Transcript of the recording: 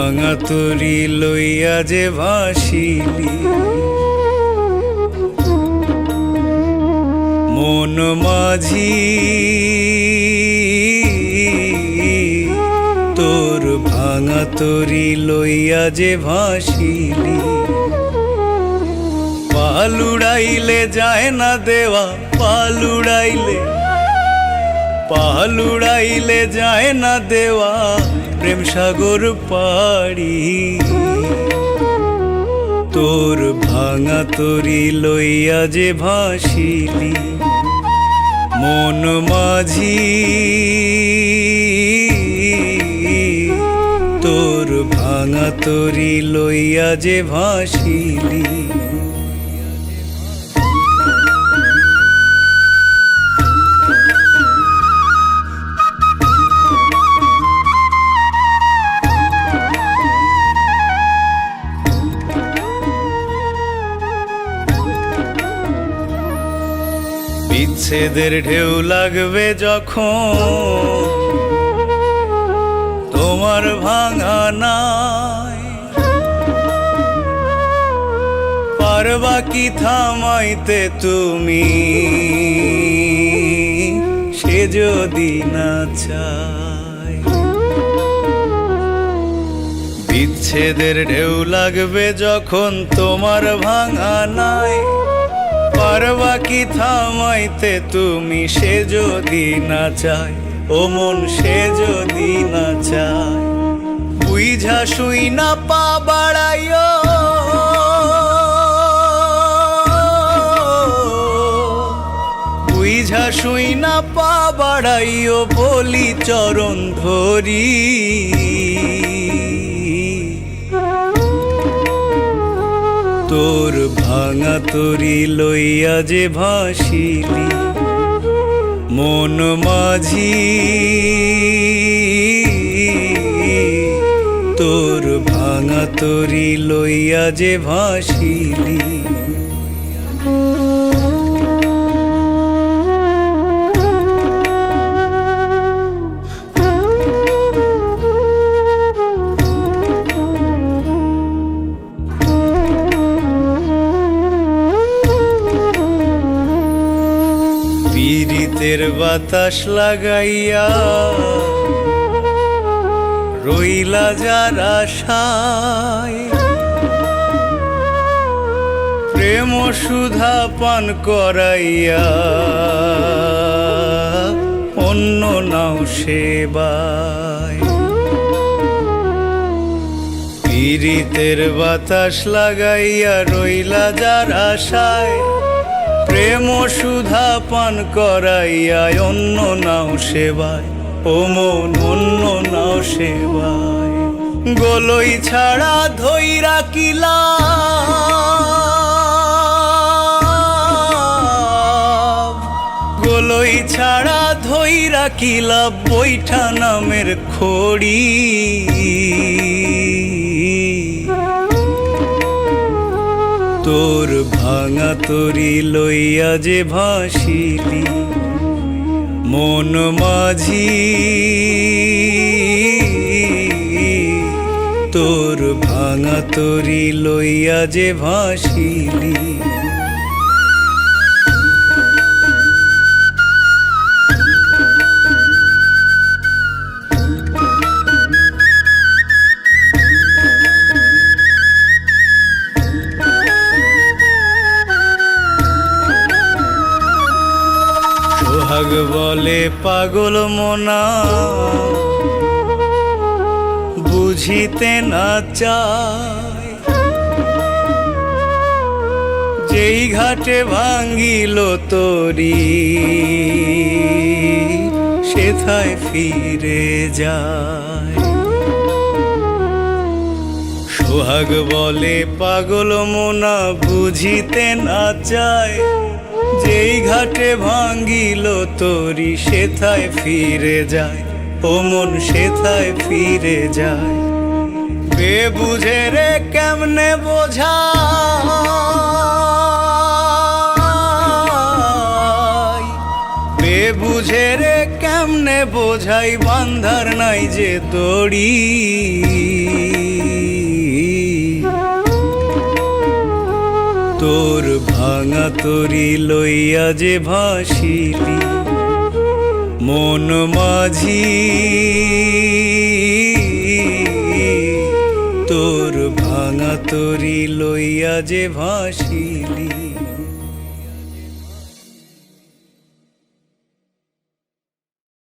ভাঙা তরি লইয়া যে ভাসিলি মন মাঝি তোর ভাঙা তরি লইয়া যে ভাসিলি পালুড়াইলে যায় না দেওয়া পালুড়াইলে যায় না দেওয়া প্রেম সাগর পাড়ি তোর ভাঙা তরি লইয়া যে ভাসিলি মন মাঝি তোর ভাঙা তরি লইয়া যে ভাসিলি বিচ্ছেদের ঢেউ লাগবে যখন তোমার ভাঙা নাই পারবা কি থামাইতে তুমি সে যদি না চায় বিচ্ছেদের ঢেউ লাগবে যখন তোমার ভাঙা নাই পারবা কি থামাইতে তুমি সে যদি না চায় ও মন সে যদি না চায় বুঝা শুই না পা বাড়াইও বুঝা শুই না পা বাড়াইও বলি চরণ ধরি তোর ভাঙা তরি লইয়া যে ভাসিলি মন মাঝি তোর ভাঙা তরি লইয়া যে ভাসিলি পীড়িতের বাতাস লাগাইয়া রইলা যার আশায় প্রেম সুধা পান করাইয়া অন্য নাও সেবায় পীড়িতের বাতাস লাগাইয়া রইলা যার আশায় প্রেম সুধা পান করাইয়া অন্য নাও সেবায় ও মন অন্য নাও সেবায় গোলই ছাড়া ধইরা কিলা গোলই ছাড়া ধইরা কিলা বৈঠা নামের খড়ি তোর ভাঙা তরি লইয়া যে ভাসিলি মন মাঝি তোর ভাঙা তরি লইয়া যে ভাসিলি সোহাগ বলে পাগল মনা বুঝিতে না চায় যেই ঘাটে ভাঙ্গিল তরি সেথায় ফিরে যায় সোহাগ বলে পাগল মনা বুঝিতে না চায় যেই ঘাটে ভাঙ্গিল তরি সেথায় ফিরে যায় ও মন সেথায় ফিরে যায় বেবুঝে রে কেমনে বোঝাই বেবুঝে রে কেমনে বোঝাই বান্ধার নাই যে দড়ি তোর ভাঙা তরি লইয়া যে ভাসিলি মন মাঝি তোর ভাঙা তরি লইয়া যে ভাসিলি